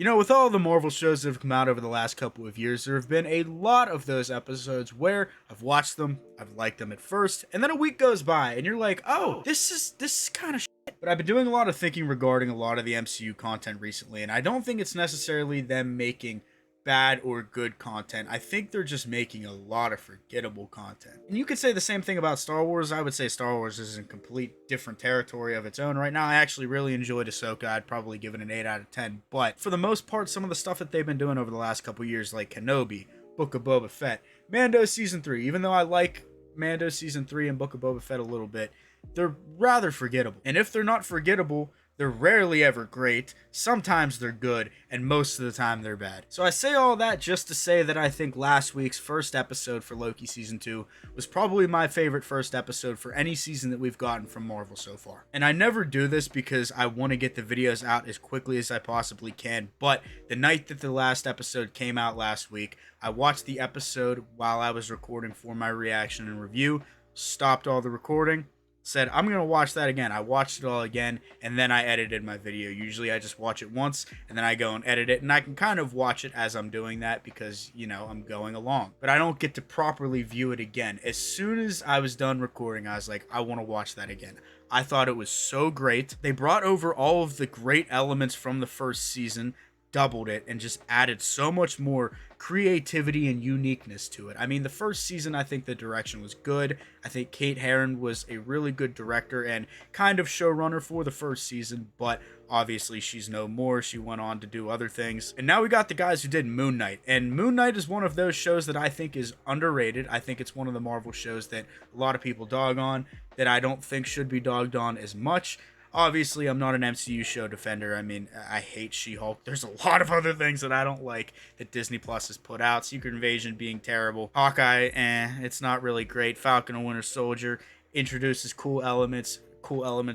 You know, with all the Marvel shows that have come out over the last couple of years, there have been a lot of those episodes where I've watched them, I've liked them at first, and then a week goes by and you're like, "Oh, this is kind of shit." But I've been doing a lot of thinking regarding a lot of the MCU content recently, and I don't think it's necessarily them making bad or good content. I think they're just making a lot of forgettable content. And you could say the same thing about Star Wars. I would say Star Wars is in complete different territory of its own right now. I actually really enjoyed Ahsoka. I'd probably give it an 8 out of 10. But for the most part, some of the stuff that they've been doing over the last couple years, like Kenobi, Book of Boba Fett, Mando Season 3, even though I like Mando Season 3 and Book of Boba Fett a little bit, they're rather forgettable. And if they're not forgettable, they're rarely ever great, sometimes they're good, and most of the time they're bad. So I say all that just to say that I think last week's first episode for Loki Season 2 was probably my favorite first episode for any season that we've gotten from Marvel so far. And I never do this because I want to get the videos out as quickly as I possibly can, but the night that the last episode came out last week, I watched the episode while I was recording for my reaction and review, stopped all the recording, said I'm gonna watch that again. I watched it all again, and then I edited my video. Usually I just watch it once and then I go and edit it, and I can kind of watch it as I'm doing that because, you know, I'm going along, but I don't get to properly view it again. As soon as I was done recording, I was like, I want to watch that again. I thought it was so great. They brought over all of the great elements from the first season, doubled it, and just added so much more creativity and uniqueness to it. I mean, the first season, I think the direction was good. I think Kate Herron was a really good director and kind of showrunner for the first season, but obviously she's no more. She went on to do other things. And now we got the guys who did Moon Knight. And Moon Knight is one of those shows that I think is underrated. I think it's one of the Marvel shows that a lot of people dog on, that I don't think should be dogged on as much. Obviously, I'm not an MCU show defender. I mean, I hate She-Hulk. There's a lot of other things that I don't like that Disney Plus has put out. Secret Invasion being terrible. Hawkeye, it's not really great. Falcon and Winter Soldier introduces cool elements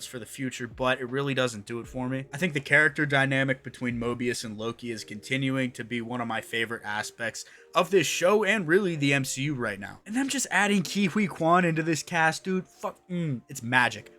for the future, but it really doesn't do it for me. I think the character dynamic between Mobius and Loki is continuing to be one of my favorite aspects of this show and really the MCU right now. And them just adding Ke Huy Quan into this cast, dude, it's magic.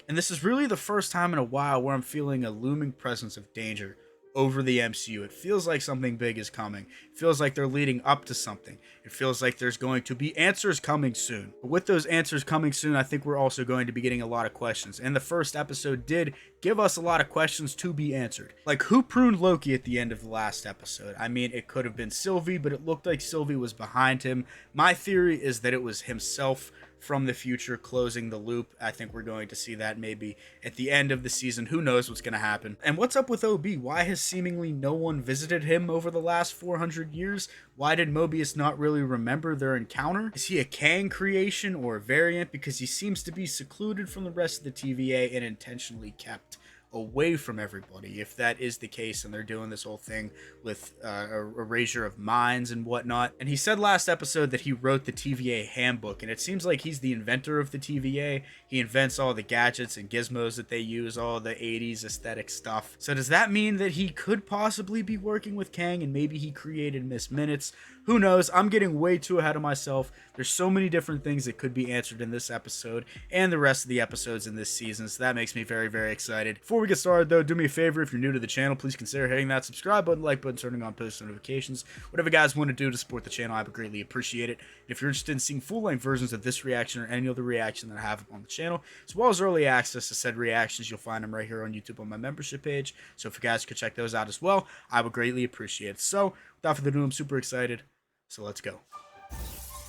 And this is really the first time in a while where I'm feeling a looming presence of danger over the MCU. It feels like something big is coming. It feels like they're leading up to something. It feels like there's going to be answers coming soon. But with those answers coming soon, I think we're also going to be getting a lot of questions. And the first episode did give us a lot of questions to be answered. Like, who pruned Loki at the end of the last episode? I mean, it could have been Sylvie, but it looked like Sylvie was behind him. My theory is that it was himself from the future closing the loop. I think we're going to see that maybe at the end of the season. Who knows what's going to happen? And what's up with OB? Why has seemingly no one visited him over the last 400 years? Why did Mobius not really remember their encounter? Is he a Kang creation or a variant? Because he seems to be secluded from the rest of the TVA and intentionally kept away from everybody, if that is the case, and they're doing this whole thing with erasure of minds and whatnot. And he said last episode that he wrote the TVA handbook, and it seems like he's the inventor of the TVA. He invents all the gadgets and gizmos that they use, all the 80s aesthetic stuff. So does that mean that he could possibly be working with Kang, and maybe he created Miss Minutes? Who knows? I'm getting way too ahead of myself. There's so many different things that could be answered in this episode and the rest of the episodes in this season, so that makes me very, very excited. Before we get started, though, do me a favor. If you're new to the channel, please consider hitting that subscribe button, like button, turning on post notifications. Whatever you guys want to do to support the channel, I would greatly appreciate it. And if you're interested in seeing full-length versions of this reaction or any other reaction that I have on the channel, as well as early access to said reactions, you'll find them right here on YouTube on my membership page. So if you guys could check those out as well, I would greatly appreciate it. So without further ado, I'm super excited. So let's go.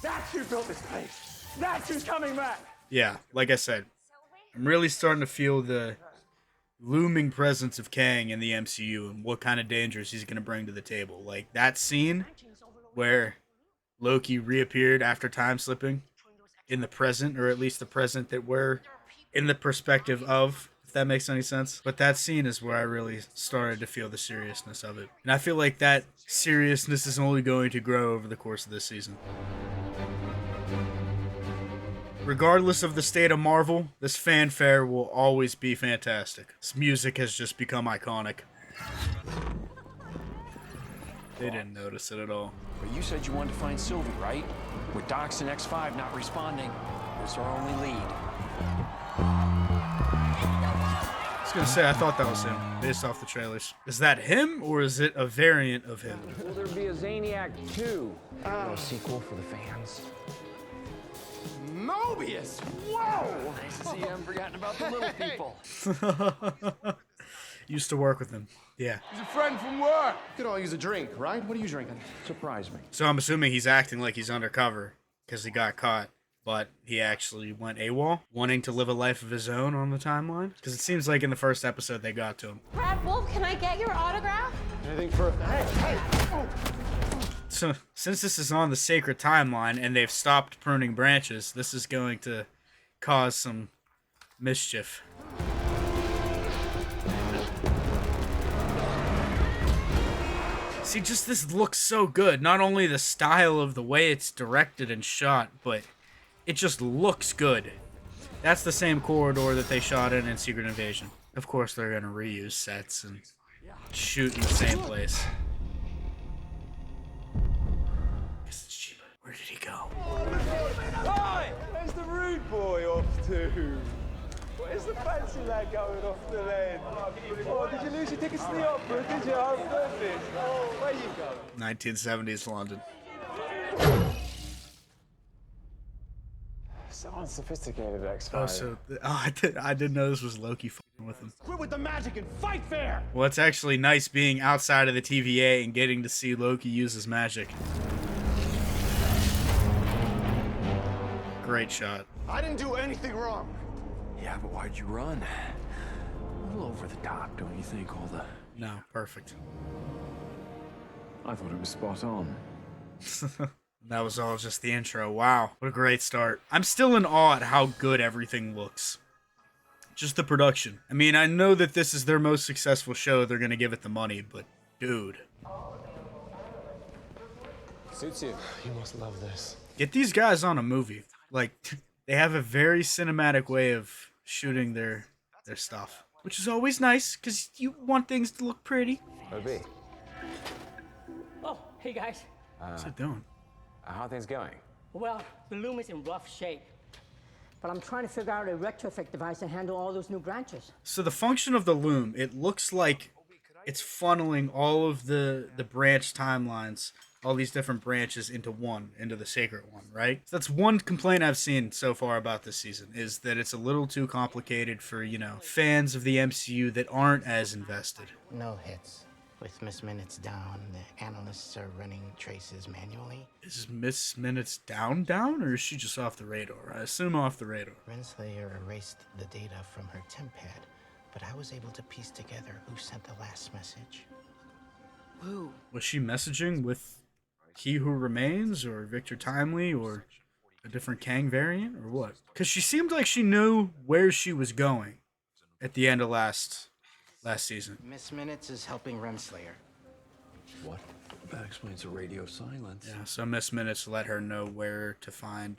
That's who built this place. That's who's coming back. Yeah, like I said, I'm really starting to feel the looming presence of Kang in the MCU and what kind of dangers he's going to bring to the table. Like that scene where Loki reappeared after time slipping in the present, or at least the present that we're in the perspective of, if that makes any sense. But that scene is where I really started to feel the seriousness of it. And I feel like that seriousness is only going to grow over the course of this season. Regardless of the state of Marvel, this fanfare will always be fantastic. This music has just become iconic. They didn't notice it at all. But you said you wanted to find Sylvie, right? With Dox and X5 not responding, what's our only lead? was gonna say, I thought that was him, based off the trailers. Is that him, or is it a variant of him? Will there be a Zaniac 2? A sequel for the fans? Mobius! Whoa! Nice to see you haven't forgotten about the little people. Used to work with him. Yeah. He's a friend from work. Could all use a drink, right? What are you drinking? Surprise me. So I'm assuming he's acting like he's undercover because he got caught, but he actually went AWOL, wanting to live a life of his own on the timeline. Because it seems like in the first episode they got to him. Brad Wolf, can I get your autograph? Anything for... Hey! Oh. So since this is on the sacred timeline and they've stopped pruning branches, this is going to cause some mischief. See, just this looks so good. Not only the style of the way it's directed and shot, but it just looks good. That's the same corridor that they shot in Secret Invasion. Of course, they're going to reuse sets and shoot in the same place. Guess it's cheaper. Where did he go? Hi! Where's the rude boy off to? Where's the fancy lad going off to then? Oh, did you lose your tickets to the opera? Did you? Oh, perfect. Oh, where you going? 1970s London. So unsophisticated, X5. Oh, so I didn't know this was Loki f***ing with him. Quit with the magic and fight fair! Well, it's actually nice being outside of the TVA and getting to see Loki use his magic. Great shot. I didn't do anything wrong. Yeah, but why'd you run? A little over the top, don't you think? All the... No, perfect. I thought it was spot on. That was all just the intro. Wow, what a great start. I'm still in awe at how good everything looks. Just the production. I mean, I know that this is their most successful show. They're going to give it the money, but dude. Suits you. You must love this. Get these guys on a movie. Like, they have a very cinematic way of shooting their stuff. Which is always nice, because you want things to look pretty. OB. Oh, hey guys. What's it doing? How are things going? Well, the loom is in rough shape, but I'm trying to figure out a retrofit device to handle all those new branches. So the function of the loom, it looks like it's funneling all of the branch timelines, all these different branches into the sacred one, right? So that's one complaint I've seen so far about this season, is that it's a little too complicated for, fans of the MCU that aren't as invested. No hits. With Miss Minutes down, the analysts are running traces manually. Is Miss Minutes down, or is she just off the radar? I assume off the radar. Renslayer erased the data from her temp pad, but I was able to piece together who sent the last message. Who? Was she messaging with He Who Remains, or Victor Timely, or a different Kang variant, or what? Because she seemed like she knew where she was going at the end of last season. Miss Minutes is helping Renslayer. What? That explains the radio silence. Yeah, so Miss Minutes let her know where to find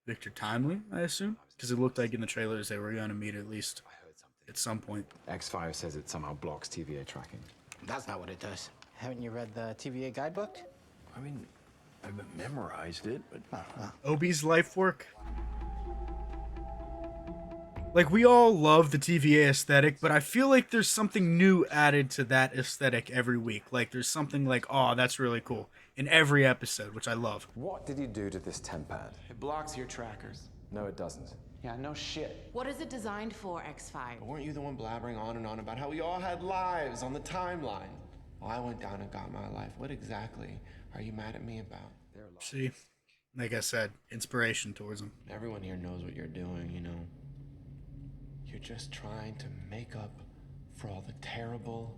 Victor Timely, I assume? Because it looked like in the trailers they were going to meet at least at some point. X5 says it somehow blocks TVA tracking. That's not what it does. Haven't you read the TVA guidebook? I mean, I've memorized it, but... Obi's life work. Like, we all love the TVA aesthetic, but I feel like there's something new added to that aesthetic every week. Like, there's something like, oh, that's really cool, in every episode, which I love. What did he do to this temp pad? It blocks your trackers. No, it doesn't. Yeah, no shit. What is it designed for, X5? But weren't you the one blabbering on and on about how we all had lives on the timeline? Well, I went down and got my life. What exactly are you mad at me about? See, like I said, inspiration towards him. Everyone here knows what you're doing, You're just trying to make up for all the terrible,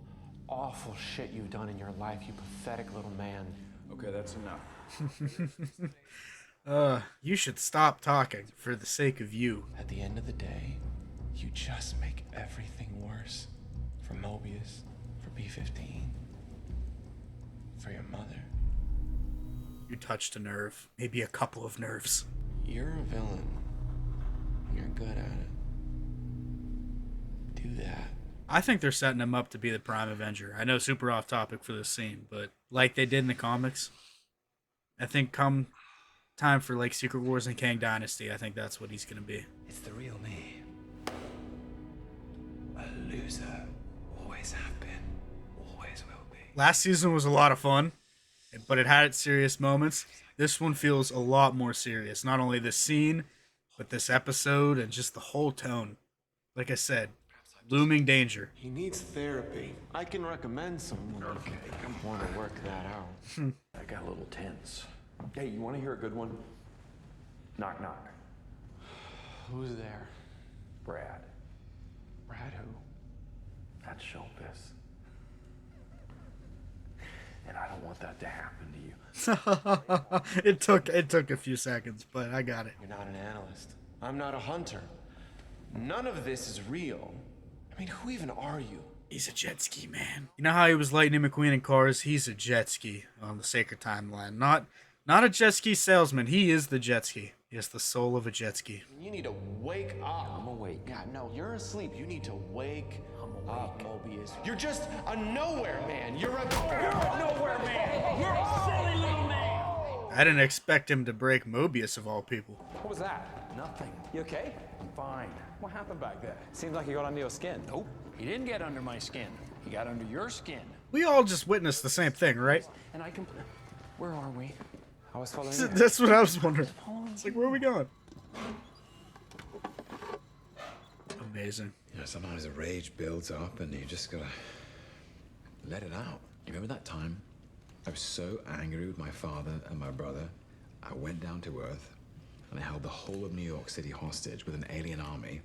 awful shit you've done in your life, you pathetic little man. Okay, that's enough. You should stop talking for the sake of you. At the end of the day, you just make everything worse. For Mobius, for B-15, for your mother. You touched a nerve. Maybe a couple of nerves. You're a villain. You're good at it. Do that. I think they're setting him up to be the Prime Avenger. I know super off topic for this scene, but like they did in the comics, I think come time for like Secret Wars and Kang Dynasty, I think that's what he's going to be. It's the real me. loser. Always have been. Always will be. Last season was a lot of fun, but it had its serious moments. This one feels a lot more serious. Not only this scene, but this episode and just the whole tone. Like I said, looming danger. He needs therapy. I can recommend someone. Okay, I want to work that out. I got a little tense. Hey, you want to hear a good one? Knock, knock. Who's there? Brad. Brad who? That's showbiz. And I don't want that to happen to you. It took a few seconds, but I got it. You're not an analyst. I'm not a hunter. None of this is real. I mean, who even are you? He's a jet ski man. You know how he was Lightning McQueen in Cars? He's a jet ski on the Sacred Timeline. Not a jet ski salesman. He is the jet ski. He has the soul of a jet ski. You need to wake up. I'm awake. God, no, you're asleep. You need to wake up, Mobius. You're just a nowhere man. You're a nowhere man. You're a silly little man. I didn't expect him to break Mobius of all people. What was that? Nothing. You okay? I'm fine. What happened back there? Seems like he got under your skin. Nope. He didn't get under my skin. He got under your skin. We all just witnessed the same thing, right? And I can... Where are we? I was following you. That's what I was wondering. It's like, where are we going? Amazing. You know, sometimes the rage builds up and you just gotta let it out. You remember that time? I was so angry with my father and my brother, I went down to Earth and I held the whole of New York City hostage with an alien army,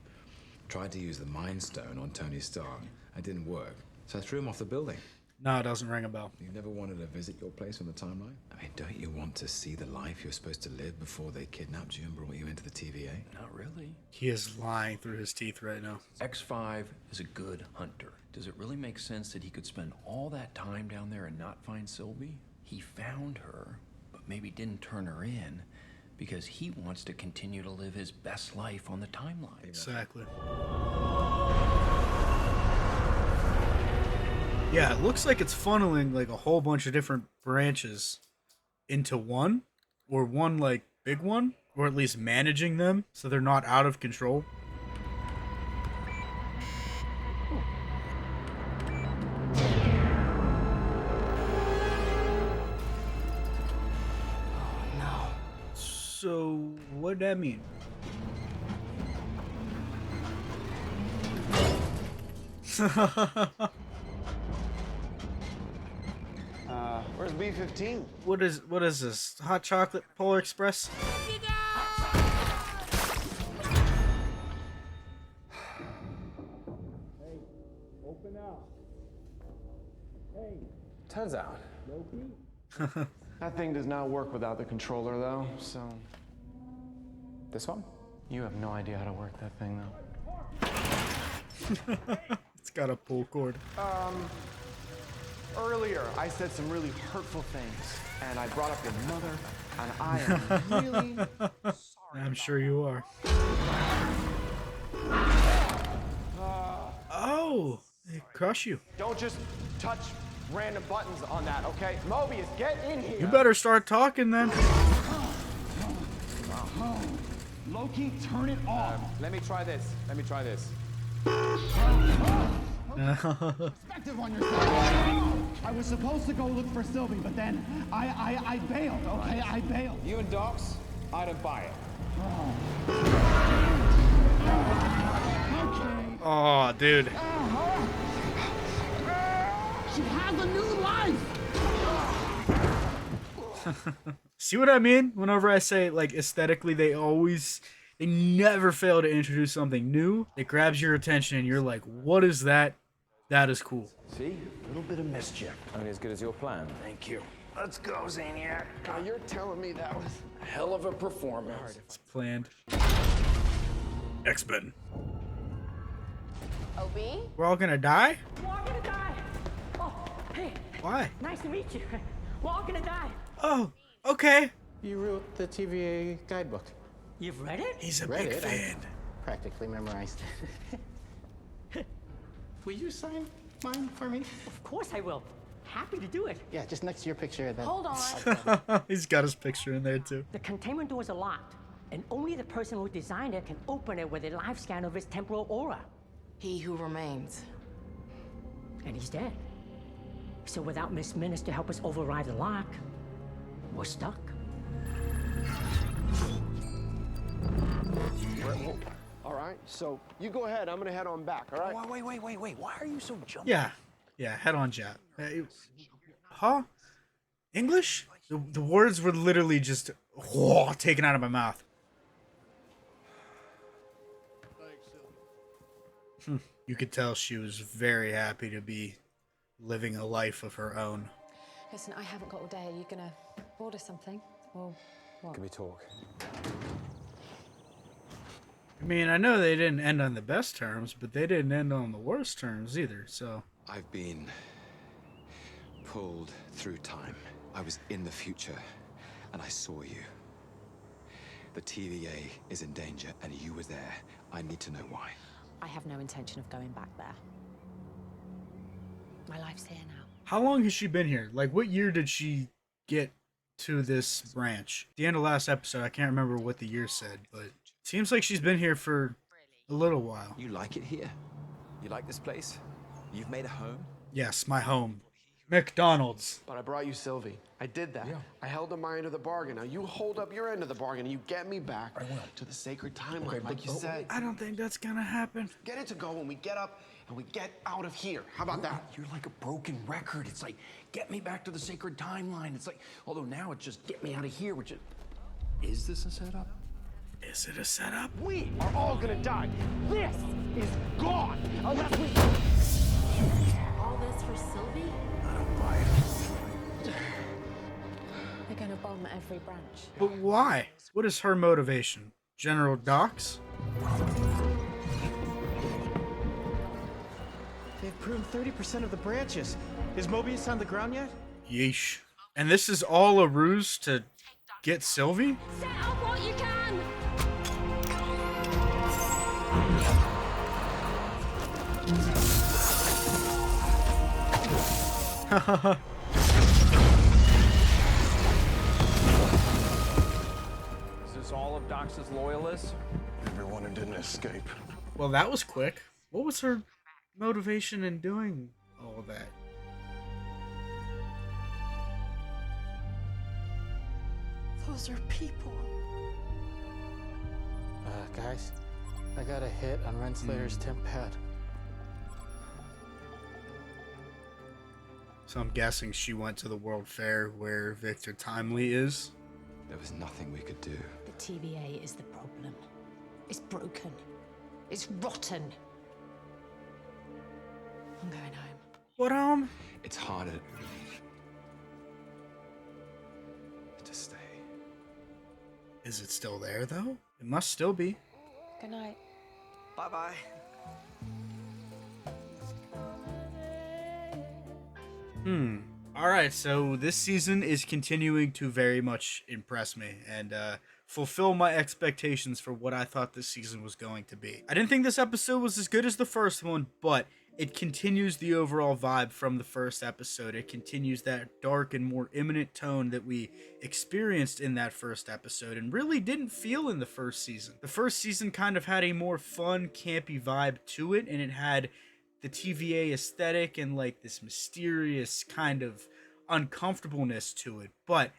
tried to use the Mind Stone on Tony Stark. It didn't work, so I threw him off the building. No, it doesn't ring a bell. You never wanted to visit your place on the timeline? I mean, don't you want to see the life you're supposed to live before they kidnapped you and brought you into the TVA? Not really. He is lying through his teeth right now. X5 is a good hunter. Does it really make sense that he could spend all that time down there and not find Sylvie? He found her, but maybe didn't turn her in because he wants to continue to live his best life on the timeline. Exactly. Yeah, it looks like it's funneling like a whole bunch of different branches into one, or one like big one, or at least managing them so they're not out of control. Oh, no. So, what'd that mean? Where's B-15? What is this? Hot chocolate Polar Express? Turns out, that thing does not work without the controller, though, so... This one? You have no idea how to work that thing, though. It's got a pull cord. Earlier, I said some really hurtful things, and I brought up your mother, and I am really sorry. I'm sure you are. Oh, they crush you. Don't just touch random buttons on that, okay? Mobius, get in here! You better start talking then. Loki, turn it off. Let me try this. Perspective on yourself. I was supposed to go look for Sylvie, but then I bailed, okay? I bailed. You and Docs, I didn't buy it. Okay. Oh, dude. She has a new life. See what I mean? Whenever I say, like, aesthetically, they never fail to introduce something new. It grabs your attention and you're like, what is that? That is cool. See? A little bit of mischief. Only as good as your plan. Thank you. Let's go, Zaniac. Now you're telling me that was... Hell of a performance. It's planned. X-Men. Obi? We're all gonna die? We're all gonna die. Oh, hey, Why? nice to meet you. We're all gonna die. Oh, okay. You wrote the TVA guidebook. You've read it? He's a Read big it. I fan. practically memorized it. Will you sign mine for me? Of course I will. Happy to do it. Yeah, just next to your picture. Then. Hold on. He's got his picture in there too. The containment doors are locked, and only the person who designed it can open it with a live scan of his temporal aura. He who remains. and he's dead. So without Miss Minutes to help us override the lock, we're stuck. All right, so you go ahead. I'm gonna head on back, all right? Wait. Why are you so jumpy? Yeah, head on, Jap. Huh? English? The words were literally just taken out of my mouth. You could tell she was very happy to be living a life of her own. Listen, I haven't got all day. Are you gonna order something? Or what? Can we talk? I mean, I know they didn't end on the best terms, but they didn't end on the worst terms either, so... I've been pulled through time. I was in the future, and I saw you. The TVA is in danger, and you were there. I need to know why. I have no intention of going back there. My life's here now. How long has she been here? Like, what year did she get to this branch? At the end of last episode, I can't remember what the year said, but it seems like she's been here for a little while. You like it here? You like this place? You've made a home? Yes, my home. McDonald's. But I brought you Sylvie. I did that. Yeah. I held up my end of the bargain. Now you hold up your end of the bargain and you get me back to the sacred timeline, like you said. I don't think that's gonna happen. Get it to go when we get up and we get out of here. How about that? You're like a broken record. It's like, get me back to the sacred timeline. It's like, although now it's just get me out of here, which is this a setup? Is it a setup? We are all gonna die. This is gone unless we... All this for Sylvie? I don't buy it. They're gonna bomb every branch. But why? What is her motivation? General Docs? They've pruned 30% of the branches. Is Mobius on the ground yet? Yeesh. And this is all a ruse to get Sylvie? Set up what you can! Is this all of Dox's loyalists? Everyone who didn't escape. Well, that was quick. What was her motivation in doing all that? Those are people. Guys, I got a hit on Renslayer's temp pad. So I'm guessing she went to the World Fair where Victor Timely is. There was nothing we could do. The TVA is the problem. It's broken. It's rotten. I'm going home. What, It's harder to stay. Is it still there, though? It must still be. Good night. Bye-bye. Alright, so this season is continuing to very much impress me and fulfill my expectations for what I thought this season was going to be. I didn't think this episode was as good as the first one, but it continues the overall vibe from the first episode. It continues that dark and more imminent tone that we experienced in that first episode and really didn't feel in the first season. The first season kind of had a more fun, campy vibe to it, and it had the TVA aesthetic and like this mysterious kind of uncomfortableness to it, but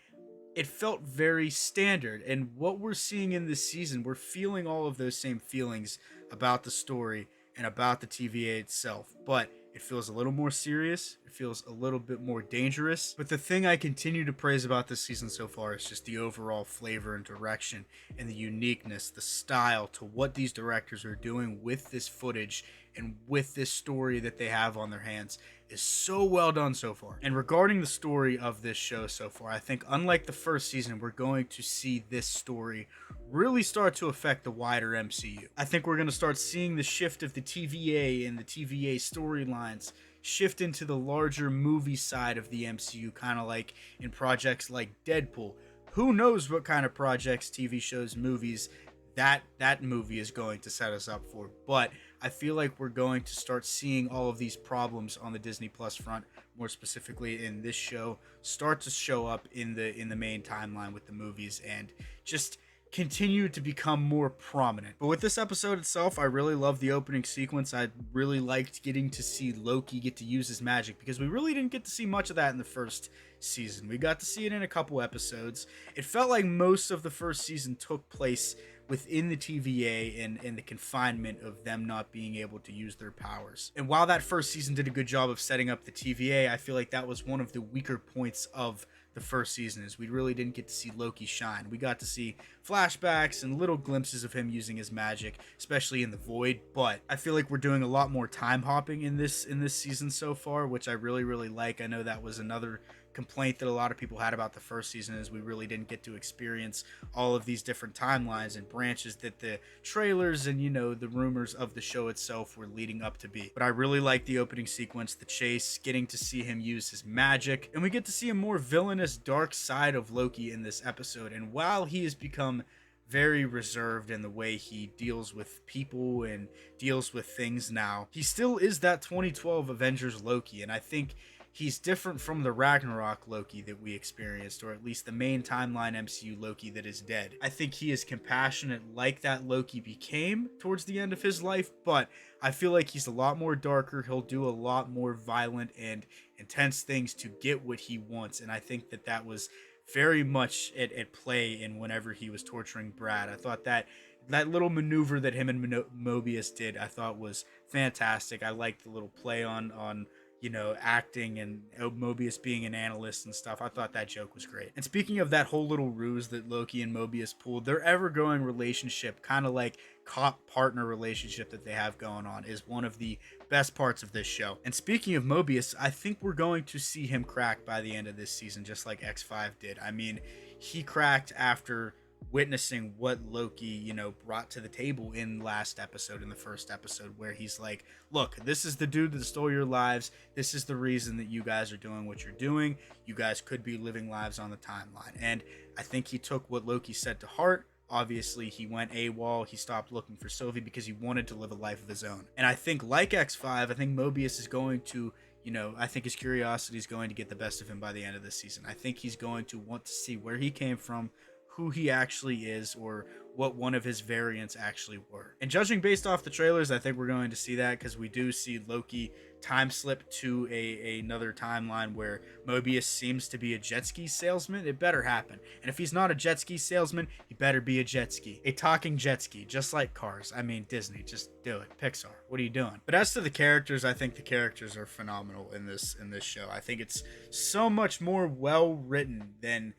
it felt very standard. And what we're seeing in this season, we're feeling all of those same feelings about the story and about the TVA itself, but it feels a little more serious. It feels a little bit more dangerous. But the thing I continue to praise about this season so far is just the overall flavor and direction and the uniqueness, the style to what these directors are doing with this footage and with this story that they have on their hands is so well done so far. And regarding the story of this show so far, I think unlike the first season, we're going to see this story really start to affect the wider MCU. I think we're going to start seeing the shift of the TVA and the TVA storylines shift into the larger movie side of the MCU, kind of like in projects like Deadpool. Who knows what kind of projects, TV shows, movies that movie is going to set us up for, but I feel like we're going to start seeing all of these problems on the Disney Plus front, more specifically in this show, start to show up in the main timeline with the movies, and just continue to become more prominent. But with this episode itself, I really love the opening sequence. I really liked getting to see Loki get to use his magic, because we really didn't get to see much of that in the first season. We got to see it in a couple episodes. It felt like most of the first season took place within the TVA and the confinement of them not being able to use their powers. And while that first season did a good job of setting up the TVA, I feel like that was one of the weaker points of the first season, is we really didn't get to see Loki shine. We got to see flashbacks and little glimpses of him using his magic, especially in the Void, but I feel like we're doing a lot more time hopping in this season so far, which I really like. I know that was another complaint that a lot of people had about the first season, is we really didn't get to experience all of these different timelines and branches that the trailers and, you know, the rumors of the show itself were leading up to be. But I really like the opening sequence, the chase, getting to see him use his magic, and we get to see a more villainous, dark side of Loki in this episode. And while he has become very reserved in the way he deals with people and deals with things now, he still is that 2012 Avengers Loki, and I think he's different from the Ragnarok Loki that we experienced, or at least the main timeline MCU Loki that is dead. I think he is compassionate like that Loki became towards the end of his life, but I feel like he's a lot more darker. He'll do a lot more violent and intense things to get what he wants, and I think that that was very much at play in whenever he was torturing Brad. I thought that little maneuver that him and Mobius did, I thought was fantastic. I liked the little play on you know, acting and Mobius being an analyst and stuff. I thought that joke was great. And speaking of that whole little ruse that Loki and Mobius pulled, their ever-growing relationship, kind of like cop-partner relationship that they have going on, is one of the best parts of this show. And speaking of Mobius, I think we're going to see him crack by the end of this season, just like X5 did. I mean, he cracked after witnessing what Loki, you know, brought to the table in last episode, in the first episode, where he's like, look, this is the dude that stole your lives. This is the reason that you guys are doing what you're doing. You guys could be living lives on the timeline. And I think he took what Loki said to heart. Obviously, he went AWOL. He stopped looking for Sylvie because he wanted to live a life of his own. And I think, like X5, I think Mobius is going to, you know, I think his curiosity is going to get the best of him by the end of this season. I think he's going to want to see where he came from, who he actually is, or what one of his variants actually were. And judging based off the trailers, I think we're going to see that, because we do see Loki time slip to another timeline where Mobius seems to be a jet ski salesman. It better happen. And if he's not a jet ski salesman, he better be a jet ski. A talking jet ski, just like Cars. I mean, Disney, just do it. Pixar, what are you doing? But as to the characters, I think the characters are phenomenal in this show. I think it's so much more well written than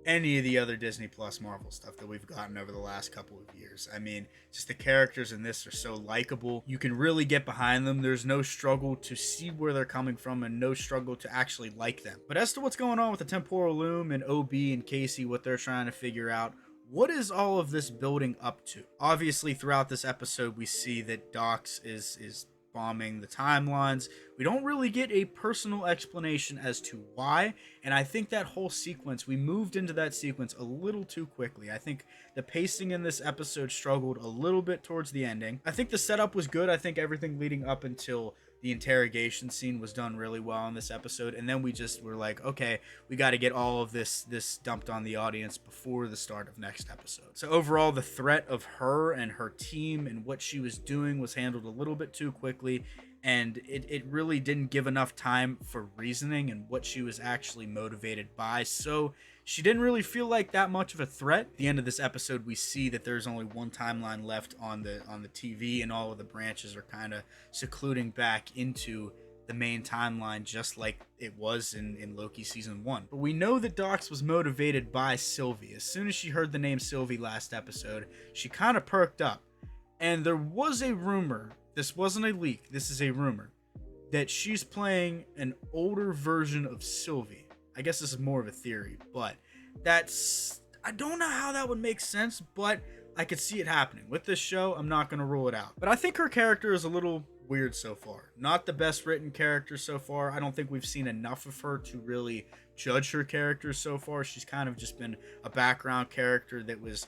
any of the other Disney Plus Marvel stuff that we've gotten over the last couple of years. I mean, just the characters in this are so likable. You can really get behind them. There's no struggle to see where they're coming from, and no struggle to actually like them. But as to what's going on with the Temporal Loom and OB and Casey, what they're trying to figure out, what is all of this building up to? Obviously, throughout this episode, we see that Dox is bombing the timelines. We don't really get a personal explanation as to why, and I think that whole sequence, we moved into that sequence a little too quickly. I think the pacing in this episode struggled a little bit towards the ending. I think the setup was good. I think everything leading up until the interrogation scene was done really well in this episode, and then we just were like, okay, we got to get all of this dumped on the audience before the start of next episode. So overall, the threat of her and her team and what she was doing was handled a little bit too quickly, and it really didn't give enough time for reasoning and what she was actually motivated by. So she didn't really feel like that much of a threat. At the end of this episode, we see that there's only one timeline left on the TV, and all of the branches are kind of secluding back into the main timeline, just like it was in Loki season 1. But we know that Dox was motivated by Sylvie. As soon as she heard the name Sylvie last episode, she kind of perked up. And there was a rumor, this wasn't a leak, this is a rumor, that she's playing an older version of Sylvie. I guess this is more of a theory, but I don't know how that would make sense, but I could see it happening. With this show, I'm not going to rule it out. But I think her character is a little weird so far. Not the best written character so far. I don't think we've seen enough of her to really judge her character so far. She's kind of just been a background character that was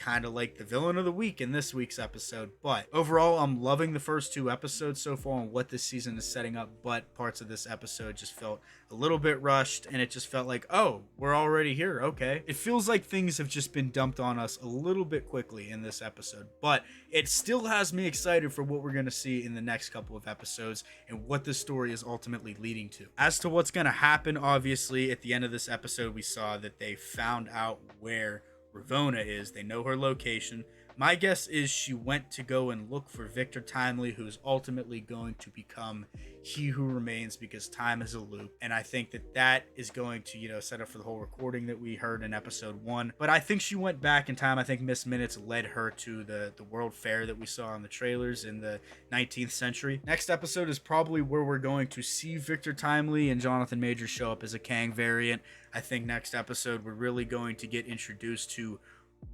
kind of like the villain of the week in this week's episode. But overall, I'm loving the first 2 episodes so far and what this season is setting up, but parts of this episode just felt a little bit rushed, and it just felt like, oh, we're already here, okay. It feels like things have just been dumped on us a little bit quickly in this episode, but it still has me excited for what we're going to see in the next couple of episodes and what the story is ultimately leading to. As to what's going to happen, obviously, at the end of this episode, we saw that they found out where Ravonna is. They know her location. My guess is she went to go and look for Victor Timely, who's ultimately going to become He Who Remains, because time is a loop. And I think that that is going to, set up for the whole recording that we heard in episode 1. But I think she went back in time. I think Miss Minutes led her to the World Fair that we saw in the trailers in the 19th century. Next episode is probably where we're going to see Victor Timely and Jonathan Majors show up as a Kang variant. I think next episode we're really going to get introduced to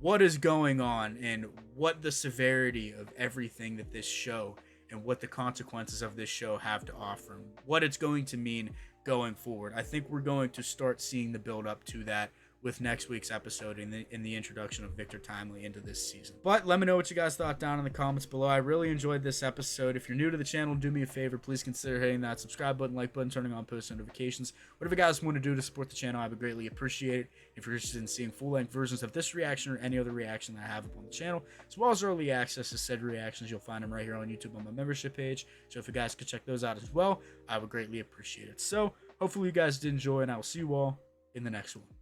what is going on and what the severity of everything that this show and what the consequences of this show have to offer and what it's going to mean going forward. I think we're going to start seeing the build up to that with next week's episode in the introduction of Victor Timely into this season. But let me know what you guys thought down in the comments below. I really enjoyed this episode. If you're new to the channel, do me a favor. Please consider hitting that subscribe button, like button, turning on post notifications. Whatever you guys want to do to support the channel, I would greatly appreciate it. If you're interested in seeing full-length versions of this reaction or any other reaction that I have up on the channel, as well as early access to said reactions, you'll find them right here on YouTube on my membership page. So if you guys could check those out as well, I would greatly appreciate it. So hopefully you guys did enjoy, and I will see you all in the next one.